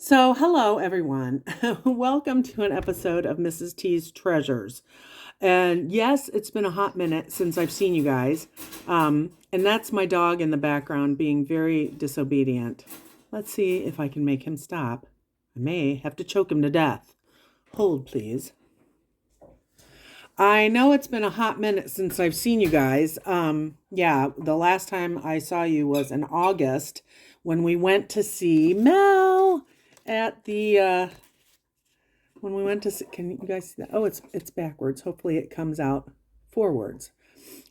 So, hello everyone. Welcome to an episode of Mrs. T's Treasures. And yes, it's been a hot minute since I've seen you guys. And that's my dog in the background being very disobedient. Let's see if I can make him stop. I may have to choke him to death. Hold, please. I know it's been a hot minute since I've seen you guys. Yeah, the last time I saw you was in August when we went to see Mel at the when we went to see, can you guys see that? Oh, it's backwards. Hopefully it comes out forwards.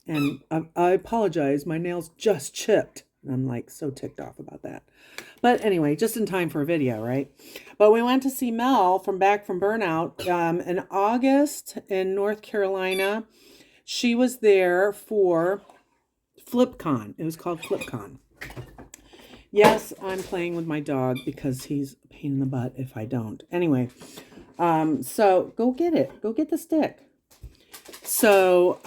And I apologize. My nails just chipped. I'm like so ticked off about that. But anyway, just in time for a video, right? But we went to see Mel from Back from Burnout in August in North Carolina. She was there for FlipCon. It was called FlipCon. Yes, I'm playing with my dog because he's a pain in the butt if I don't. Anyway, so go get it. Go get the stick. So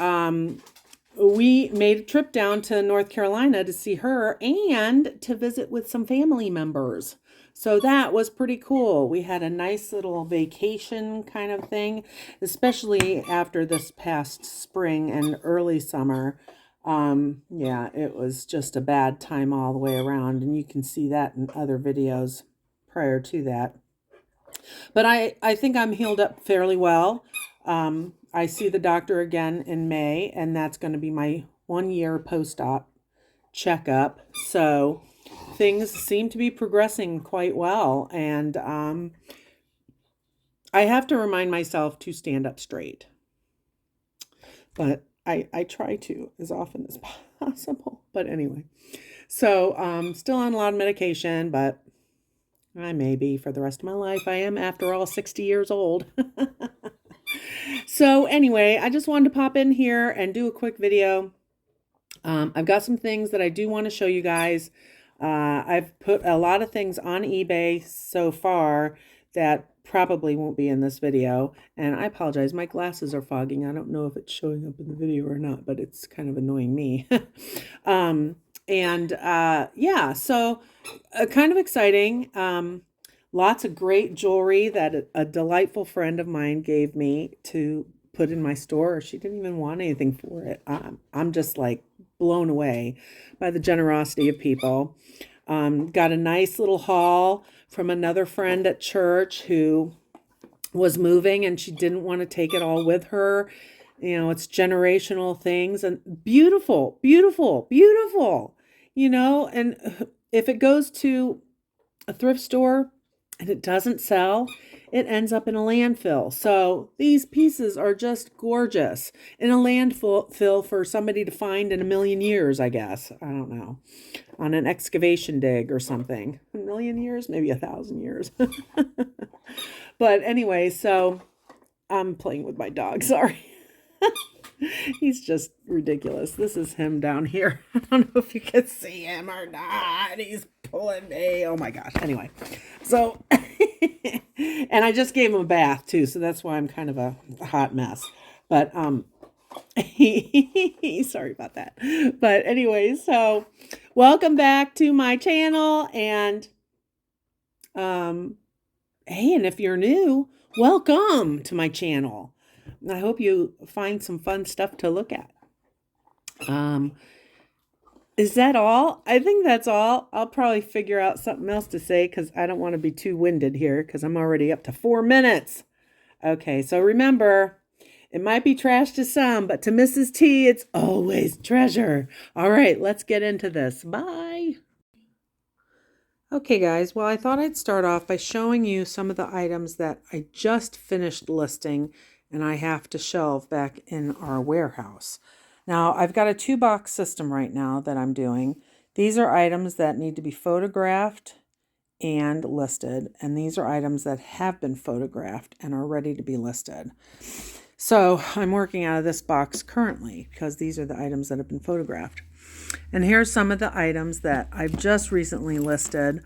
we made a trip down to North Carolina to see her and to visit with some family members. So that was pretty cool. We had a nice little vacation kind of thing, especially after this past spring and early summer. Yeah, it was just a bad time all the way around, and you can see that in other videos prior to that. But I think I'm healed up fairly well. I see the doctor again in May, and that's going to be my 1 year post-op checkup. So things seem to be progressing quite well. And I have to remind myself to stand up straight. But I try to as often as possible. But anyway, so still on a lot of medication, but I may be for the rest of my life. I am, after all, 60 years old. So anyway, I just wanted to pop in here and do a quick video. I've got some things that I do want to show you guys. I've put a lot of things on eBay so far that probably won't be in this video. And I apologize, my glasses are fogging. I don't know if it's showing up in the video or not, but it's kind of annoying me. Yeah, so kind of exciting. Lots of great jewelry that a delightful friend of mine gave me to put in my store. She didn't even want anything for it. I'm just like blown away by the generosity of people. Got a nice little haul from another friend at church who was moving and she didn't want to take it all with her. You know, it's generational things and beautiful, beautiful, beautiful, and if it goes to a thrift store and it doesn't sell, it ends up in a landfill. So these pieces are just gorgeous in a landfill for somebody to find in a million years, I guess. I don't know. On an excavation dig or something. A million years? Maybe 1,000 years. But anyway, so I'm playing with my dog. Sorry. He's just ridiculous. This is him down here. I don't know if you can see him or not. He's pulling me. Oh my gosh. Anyway, so, and I just gave him a bath too. So that's why I'm kind of a hot mess. But, sorry about that. But anyway, so welcome back to my channel. And, hey, and if you're new, welcome to my channel. I hope you find some fun stuff to look at. Is that all? I think that's all. I'll probably figure out something else to say because I don't want to be too winded here because I'm already up to 4 minutes. Okay, so remember, it might be trash to some, but to Mrs. T, it's always treasure. All right, let's get into this. Bye. Okay, guys. Well, I thought I'd start off by showing you some of the items that I just finished listing and I have to shelve back in our warehouse. Now, I've got a 2-box system right now that I'm doing. These are items that need to be photographed and listed, and these are items that have been photographed and are ready to be listed. So I'm working out of this box currently because these are the items that have been photographed. And here's some of the items that I've just recently listed.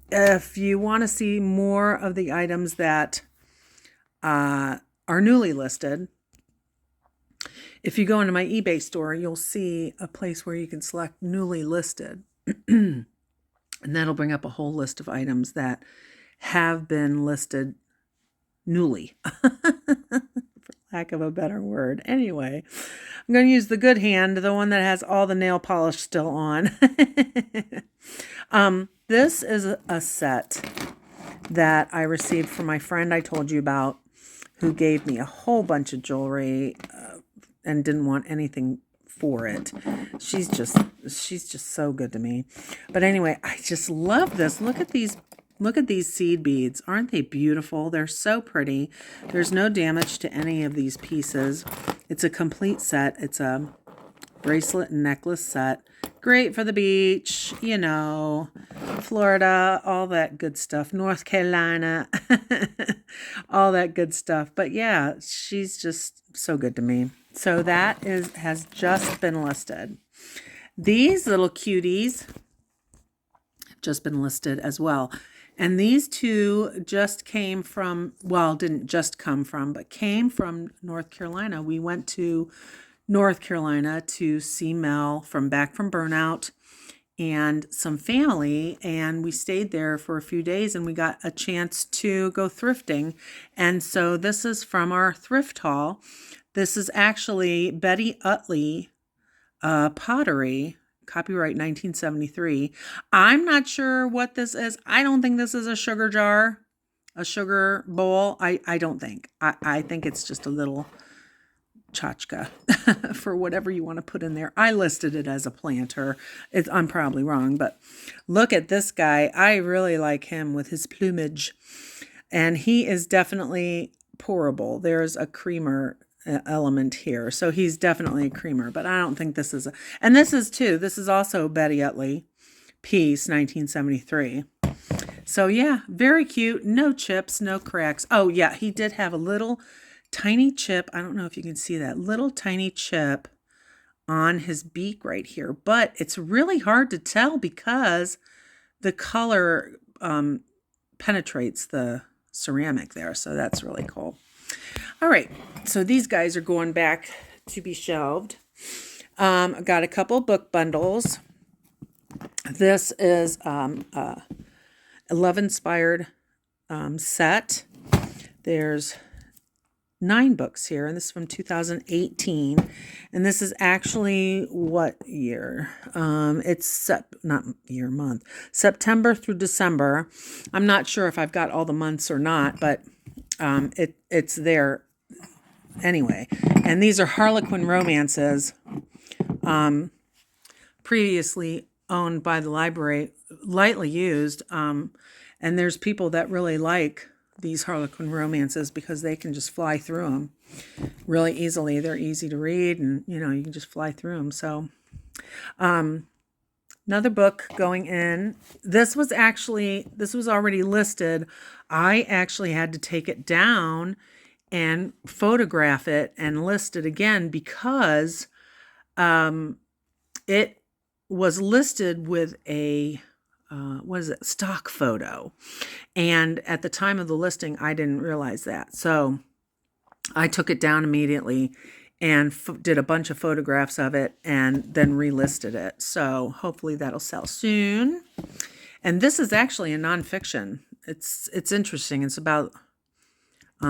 If you want to see more of the items that are newly listed, if you go into my eBay store, you'll see a place where you can select newly listed. And that'll bring up a whole list of items that have been listed newly, for lack of a better word. Anyway, I'm going to use the good hand, the one that has all the nail polish still on. This is a set that I received from my friend I told you about, who gave me a whole bunch of jewelry and didn't want anything for it. She's just so good to me. But anyway, I just love this. Look at these seed beads. Aren't they beautiful? They're so pretty. There's no damage to any of these pieces. It's a complete set. It's a bracelet and necklace set. Great for the beach, you know, Florida, all that good stuff. North Carolina, all that good stuff. But yeah, she's just so good to me. So that has just been listed. These little cuties have just been listed as well. And these two just came from, well, didn't just come from, but came from North Carolina. We went to North Carolina to see Mel back from burnout and some family, and we stayed there for a few days, and we got a chance to go thrifting. And so this is from our thrift haul. This is actually Betty Utley pottery, copyright 1973. I'm not sure what this is. I don't think this is a sugar jar, a sugar bowl. I don't think. I think it's just a little tchotchke for whatever you want to put in there. I listed it as a planter. I'm probably wrong, but look at this guy. I really like him with his plumage, and he is definitely pourable. There's a creamer element here, so he's definitely a creamer, but I don't think this is and this is also Betty Utley piece, 1973. So yeah, very cute. No chips, no cracks. Oh yeah, he did have a little tiny chip. I don't know if you can see that little tiny chip on his beak right here, but it's really hard to tell because the color penetrates the ceramic there. So that's really cool. All right. So these guys are going back to be shelved. I've got a couple book bundles. This is a Love Inspired set. There's 9 books here, and this is from 2018, and this is actually what year? It's not year, month, September through December. I'm not sure if I've got all the months or not, but it's there anyway. And these are Harlequin romances, previously owned by the library, lightly used, and there's people that really like these Harlequin romances because they can just fly through them really easily. They're easy to read, and you can just fly through them. So another book going in. This was already listed. I actually had to take it down and photograph it and list it again because it was listed with a stock photo. And at the time of the listing, I didn't realize that. So I took it down immediately and did a bunch of photographs of it and then relisted it. So hopefully that'll sell soon. And this is actually a nonfiction. It's interesting. It's about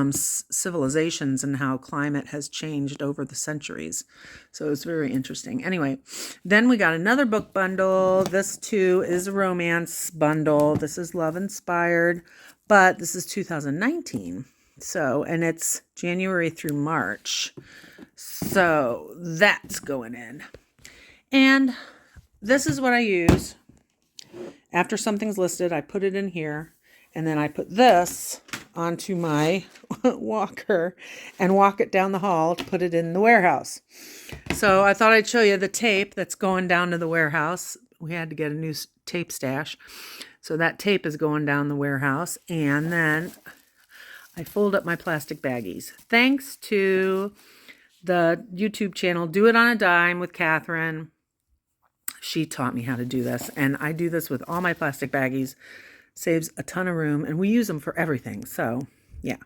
civilizations and how climate has changed over the centuries. So it's very interesting. Anyway, then we got another book bundle. This too is a romance bundle. This is Love Inspired, but this is 2019. So, and it's January through March. So that's going in. And this is what I use. After something's listed, I put it in here, and then I put this onto my walker and walk it down the hall to put it in the warehouse. So I thought I'd show you the tape that's going down to the warehouse. We had to get a new tape stash. So that tape is going down the warehouse. And then I fold up my plastic baggies. Thanks to the YouTube channel, Do It on a Dime with Catherine. She taught me how to do this. And I do this with all my plastic baggies. Saves a ton of room, and we use them for everything. So yeah,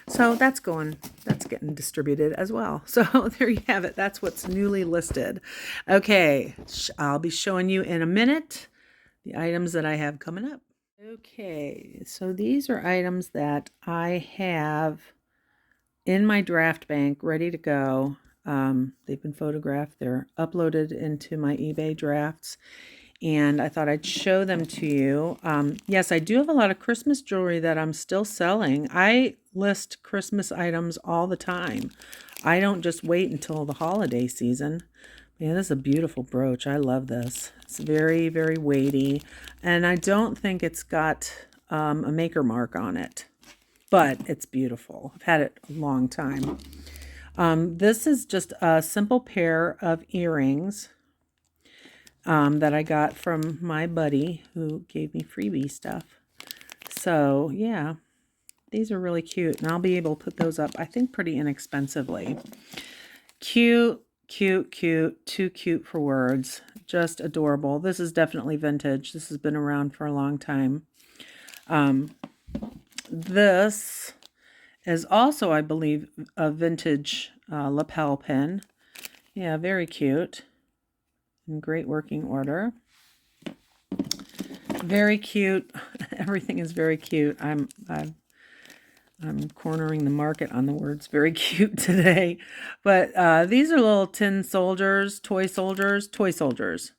so that's getting distributed as well. So there you have it. That's what's newly listed. Okay, I'll be showing you in a minute the items that I have coming up. Okay, so these are items that I have in my draft bank ready to go. They've been photographed. They're uploaded into my eBay drafts, and I thought I'd show them to you. Yes, I do have a lot of Christmas jewelry that I'm still selling. I list Christmas items all the time. I don't just wait until the holiday season. Yeah, this is a beautiful brooch. I love this. It's very, very weighty, and I don't think it's got a maker mark on it, but it's beautiful. I've had it a long time. This is just a simple pair of earrings that I got from my buddy who gave me freebie stuff. So yeah, these are really cute, and I'll be able to put those up, I think, pretty inexpensively. Cute, cute, cute, too cute for words. Just adorable. This is definitely vintage. This has been around for a long time. This is also, I believe, a vintage lapel pin. Yeah, very cute. In great working order. Very cute. Everything is very cute. I'm cornering the market on the words very cute today. But these are little tin soldiers, toy soldiers.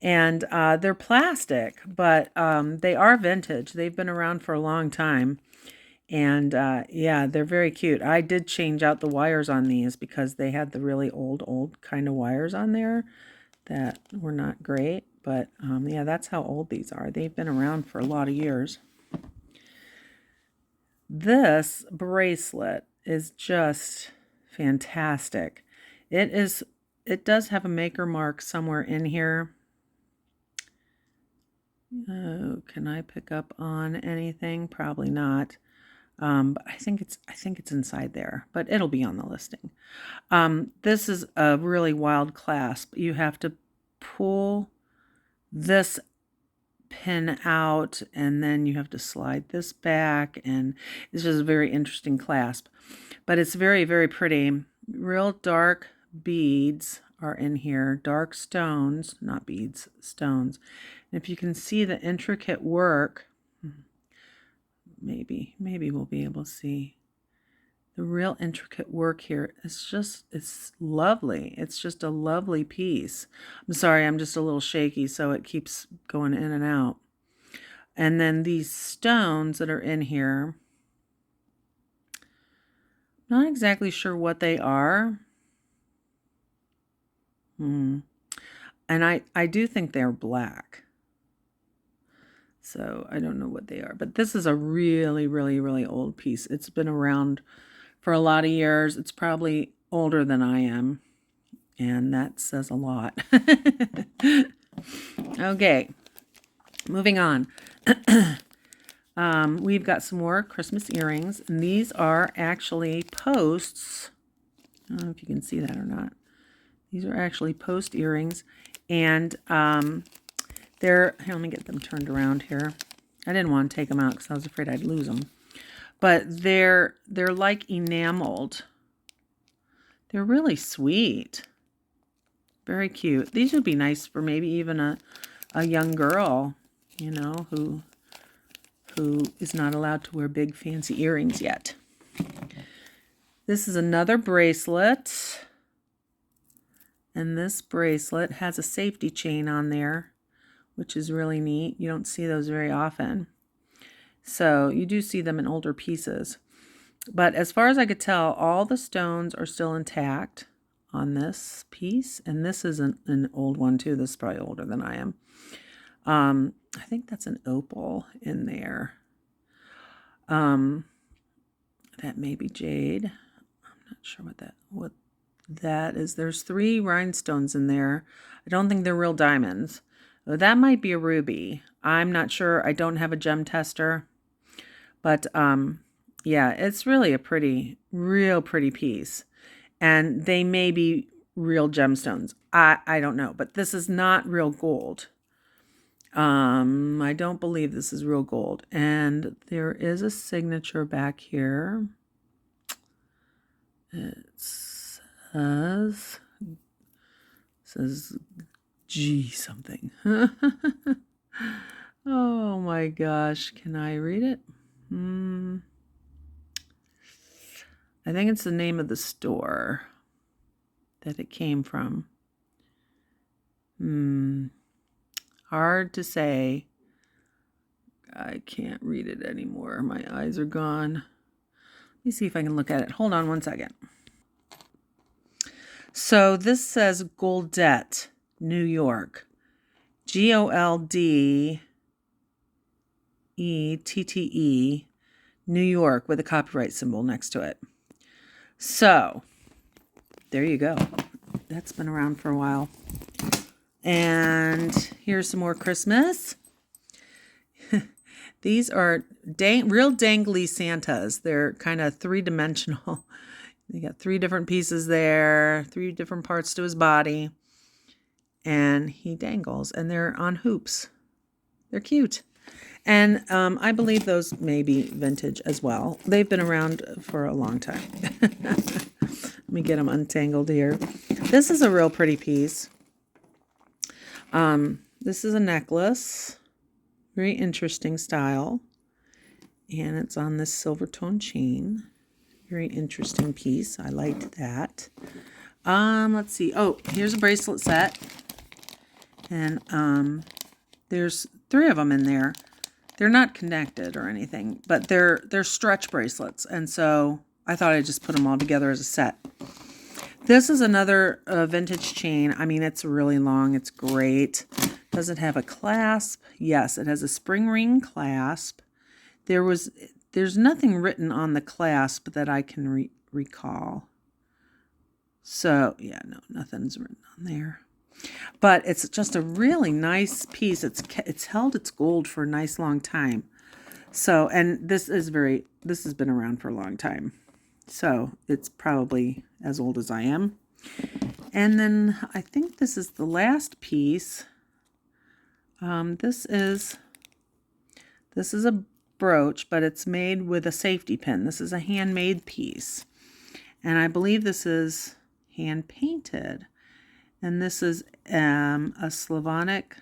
And they're plastic, but they are vintage. They've been around for a long time. And yeah, they're very cute. I did change out the wires on these because they had the really old kind of wires on there that were not great. But yeah, that's how old these are. They've been around for a lot of years. This bracelet is just fantastic. It does have a maker mark somewhere in here. Oh, can I pick up on anything? Probably not. But I think it's inside there, but it'll be on the listing. This is a really wild clasp. You have to pull this pin out, and then you have to slide this back, and it's just a very interesting clasp. But it's very, very pretty. Real dark beads are in here. Dark stones, not beads, stones. And if you can see the intricate work, maybe we'll be able to see the real intricate work here. It's lovely. It's just a lovely piece. I'm sorry, I'm just a little shaky, so it keeps going in and out. And then these stones that are in here, not exactly sure what they are. And I do think they're black. So I don't know what they are. But this is a really, really, really old piece. It's been around for a lot of years. It's probably older than I am. And that says a lot. Okay, moving on. We've got some more Christmas earrings. And these are actually posts. I don't know if you can see that or not. These are actually post earrings. And here, let me get them turned around here. I didn't want to take them out because I was afraid I'd lose them. But they're like enameled. They're really sweet. Very cute. These would be nice for maybe even a young girl, you know, who is not allowed to wear big fancy earrings yet. This is another bracelet. And this bracelet has a safety chain on there, which is really neat. You don't see those very often. So you do see them in older pieces. But as far as I could tell, all the stones are still intact on this piece. And this is an old one too. This is probably older than I am. I think that's an opal in there. That may be jade. I'm not sure what that is. There's 3 rhinestones in there. I don't think they're real diamonds. That might be a ruby. I'm not sure. I don't have a gem tester. But yeah, it's really a real pretty piece. And they may be real gemstones. I don't know. But this is not real gold. I don't believe this is real gold. And there is a signature back here. It says G something. Oh my gosh. Can I read it? I think it's the name of the store that it came from. Hard to say. I can't read it anymore. My eyes are gone. Let me see if I can look at it. Hold on one second. So this says Goldette, New York. Goldette, New York, with a copyright symbol next to it. So there you go. That's been around for a while. And here's some more Christmas. These are real dangly Santas. They're kind of three-dimensional. They got 3 different pieces there, 3 different parts to his body. And he dangles, and they're on hoops. They're cute. And I believe those may be vintage as well. They've been around for a long time. Let me get them untangled here. This is a real pretty piece. This is a necklace. Very interesting style. And it's on this silver tone chain. Very interesting piece. I liked that. Let's see. Oh, here's a bracelet set. And there's 3 of them in there. They're not connected or anything, but they're stretch bracelets. And so I thought I'd just put them all together as a set. This is another vintage chain. I mean, it's really long. It's great. Does it have a clasp? Yes, it has a spring ring clasp. There's nothing written on the clasp that I can recall. So, yeah, no, nothing's written on there. But it's just a really nice piece. It's held its gold for a nice long time. So, and this has been around for a long time. So it's probably as old as I am. And then I think this is the last piece. This is a brooch, but it's made with a safety pin. This is a handmade piece. And I believe this is hand painted. And this is a Slavonic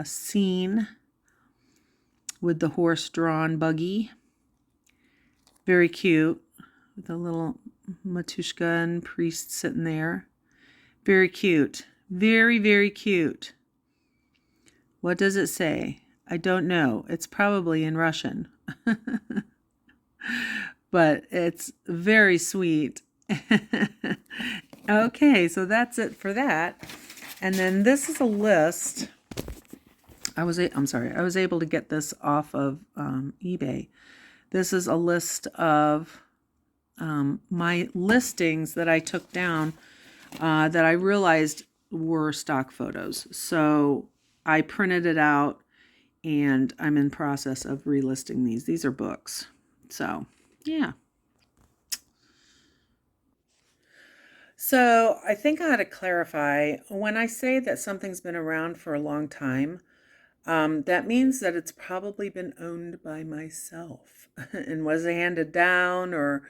scene with the horse-drawn buggy. Very cute, with a little Matushka and priest sitting there. Very cute. Very, very cute. What does it say? I don't know. It's probably in Russian. But it's very sweet. Okay, so that's it for that. And then this is a list. I was able to get this off of eBay. This is a list of my listings that I took down that I realized were stock photos. So I printed it out, and I'm in process of relisting these. These are books. So, yeah. So I think I ought to clarify, when I say that something's been around for a long time, that means that it's probably been owned by myself and was handed down, or,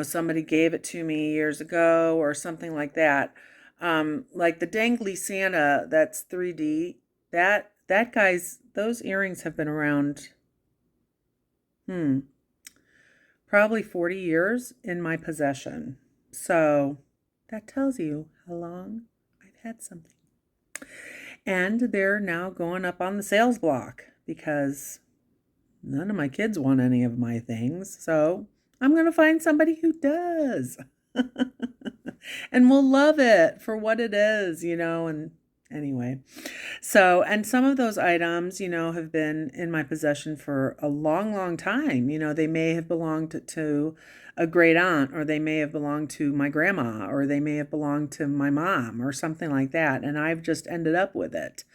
somebody gave it to me years ago or something like that. Like the dangly Santa, that's 3D, that guy's, those earrings have been around, probably 40 years in my possession. So that tells you how long I've had something. And they're now going up on the sales block because none of my kids want any of my things. So I'm going to find somebody who does. And will love it for what it is, and anyway. So, and some of those items, have been in my possession for a long, long time. They may have belonged to a great aunt, or they may have belonged to my grandma, or they may have belonged to my mom, or something like that. And I've just ended up with it.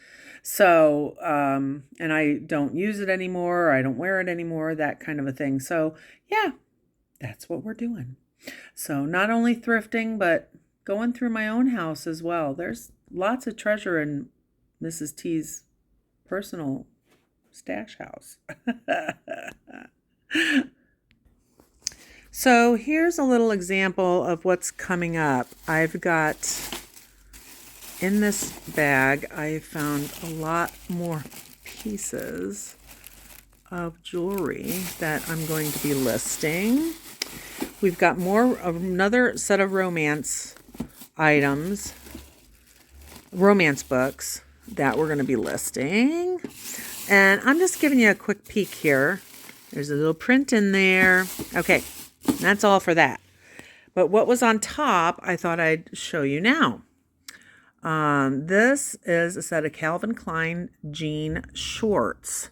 So, and I don't use it anymore, or I don't wear it anymore, that kind of a thing. So, yeah, that's what we're doing. So not only thrifting, but going through my own house as well. There's lots of treasure in Mrs. T's personal stash house. So here's a little example of what's coming up. I've got in this bag, I found a lot more pieces of jewelry that I'm going to be listing. We've got another set of romance items, romance books that we're going to be listing. And I'm just giving you a quick peek here. There's a little print in there. Okay, that's all for that. But what was on top, I thought I'd show you now. This is a set of Calvin Klein jean shorts.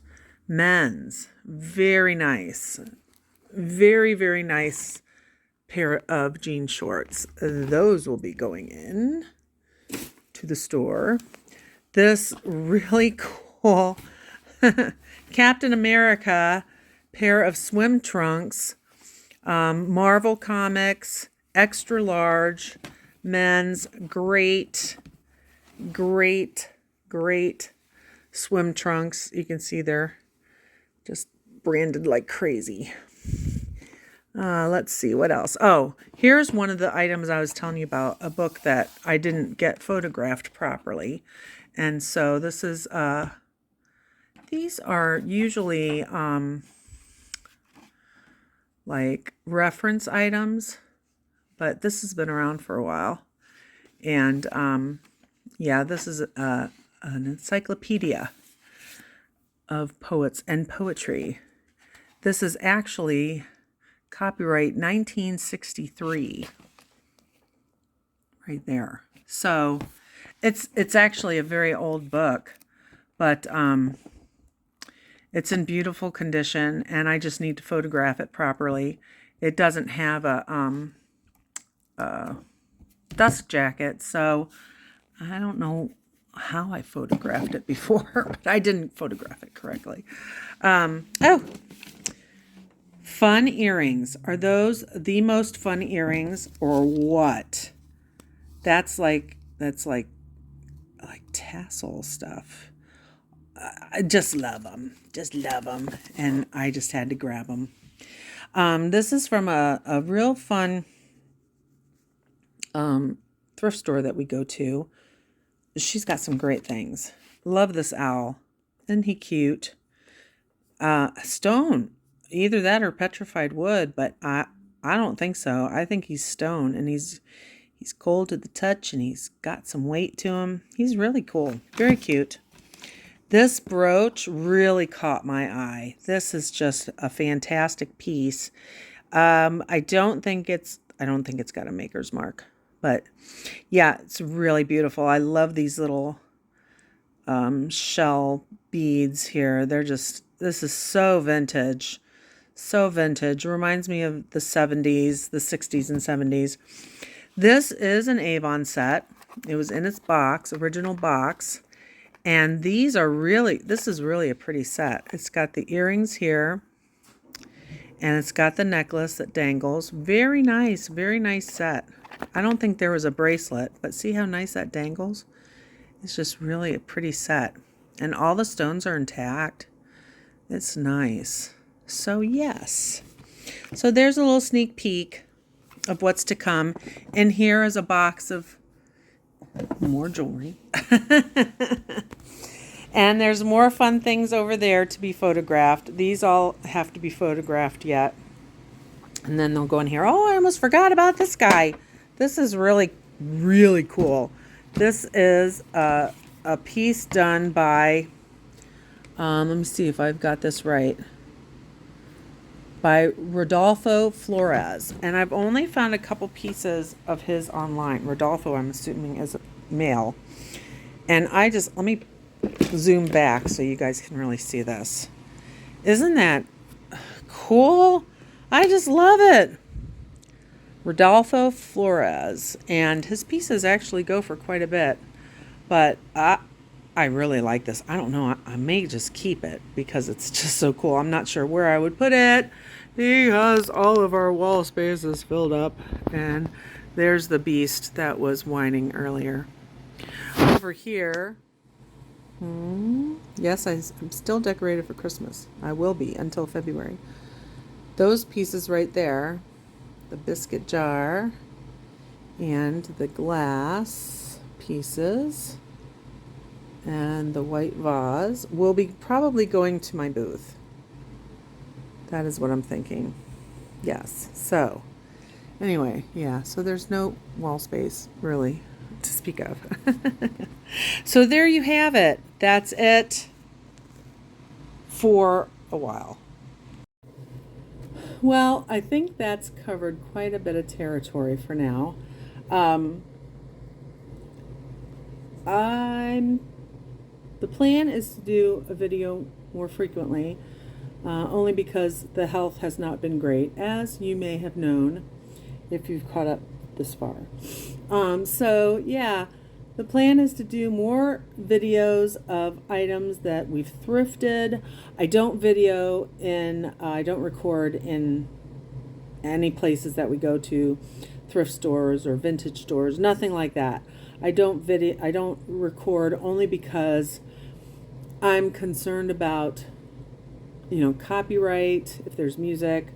Men's. Very nice. Very, very nice pair of jean shorts. Those will be going in to the store. This really cool Captain America pair of swim trunks. Marvel Comics. Extra large. Men's. Great swim trunks. You can see they're just branded like crazy. Let's see what else. Oh, here's one of the items I was telling you about, a book that I didn't get photographed properly. And so this is these are usually like reference items, but this has been around for a while. And yeah, this is an encyclopedia of poets and poetry. This is actually copyright 1963, right there. So it's actually a very old book, but it's in beautiful condition, and I just need to photograph it properly. It doesn't have a dust jacket, so I don't know how I photographed it before, but I didn't photograph it correctly. Oh, fun earrings. Are those the most fun earrings or what? That's like tassel stuff. I just love them. Just love them. And I just had to grab them. This is from a real fun thrift store that we go to. She's got some great things. Love this owl. Isn't he cute? Stone. Either that or petrified wood, but I don't think so. I think he's stone, and he's cold to the touch, and he's got some weight to him. He's really cool. Very cute. This brooch really caught my eye. This is just a fantastic piece. I don't think it's got a maker's mark, but yeah, it's really beautiful. I love these little shell beads here. This is so vintage. So vintage. Reminds me of the 70s, the 60s and 70s. This is an Avon set. It was in its box, original box. And this is really a pretty set. It's got the earrings here. And it's got the necklace that dangles. Very nice set. I don't think there was a bracelet, but see how nice that dangles? It's just really a pretty set. And all the stones are intact. It's nice. So yes. So there's a little sneak peek of what's to come. And here is a box of more jewelry. And there's more fun things over there to be photographed. These all have to be photographed yet. And then they'll go in here. Oh, I almost forgot about this guy. This is really, really cool. This is a piece done by, let me see if I've got this right, by Rodolfo Flores. And I've only found a couple pieces of his online. Rodolfo, I'm assuming, is a male. And let me zoom back so you guys can really see this. Isn't that cool? I just love it. Rodolfo Flores. And his pieces actually go for quite a bit. But I really like this. I don't know. I may just keep it because it's just so cool. I'm not sure where I would put it because all of our wall space is filled up. And there's the beast that was whining earlier. Over here, yes, I'm still decorated for Christmas. I will be until February. Those pieces right there, the biscuit jar and the glass pieces. And the white vase will be probably going to my booth. That is what I'm thinking. Yes. So anyway, yeah, so there's no wall space really to speak of. So there you have it. That's it for a while. Well, I think that's covered quite a bit of territory for now. The plan is to do a video more frequently, only because the health has not been great, as you may have known if you've caught up this far. So yeah, the plan is to do more videos of items that we've thrifted. I don't record in any places that we go to, thrift stores or vintage stores, nothing like that. I don't record only because I'm concerned about, copyright, if there's music.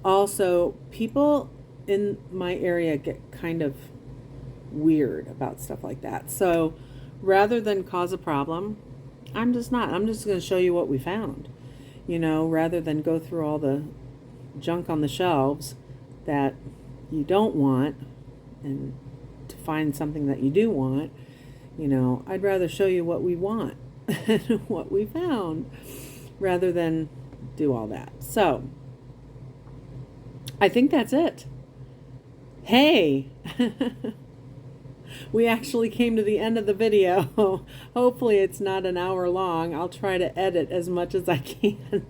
Also, people in my area get kind of weird about stuff like that. So rather than cause a problem, I'm just going to show you what we found, rather than go through all the junk on the shelves that you don't want and to find something that you do want. I'd rather show you what we want and what we found rather than do all that. So I think that's it. Hey, we actually came to the end of the video. Hopefully it's not an hour long. I'll try to edit as much as I can.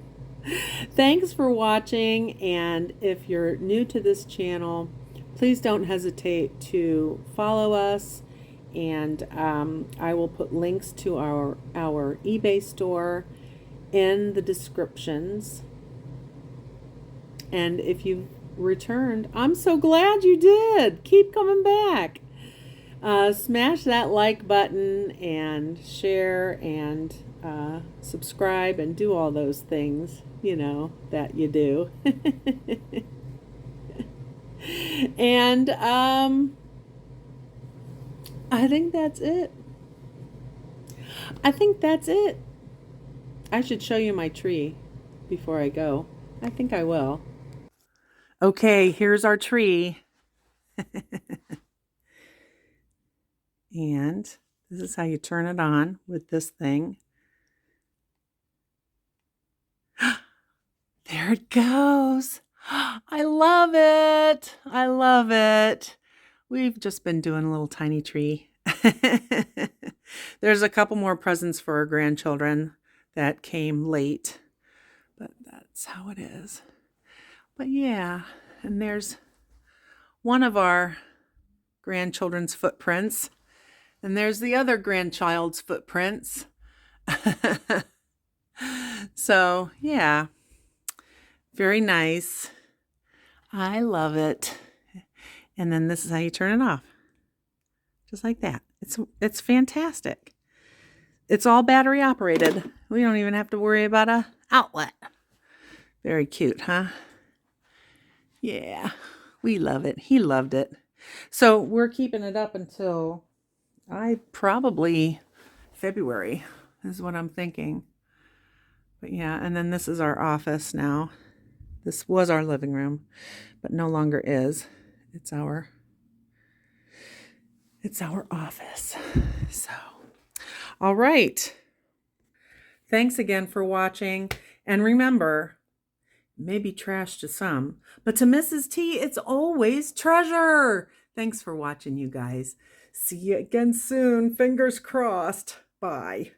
Thanks for watching, and if you're new to this channel, please don't hesitate to follow us, and I will put links to our eBay store in the descriptions. And if you've returned, I'm so glad you did. Keep coming back. Smash that like button and share and subscribe and do all those things, that you do. And I think that's it. I should show you my tree before I go. I think I will. Okay, here's our tree. And this is how you turn it on with this thing. There it goes. I love it. I love it. We've just been doing a little tiny tree. There's a couple more presents for our grandchildren that came late, but that's how it is. But yeah, and there's one of our grandchildren's footprints, and there's the other grandchild's footprints. So yeah, very nice. I love it. And then this is how you turn it off. Just like that. It's fantastic. It's all battery operated. We don't even have to worry about an outlet. Very cute, huh? Yeah, we love it. He loved it. So we're keeping it up until probably February is what I'm thinking. But yeah, and then this is our office now. This was our living room, but no longer is. It's our office. So, all right. Thanks again for watching. And remember, maybe trash to some, but to Mrs. T, it's always treasure. Thanks for watching, you guys. See you again soon. Fingers crossed. Bye.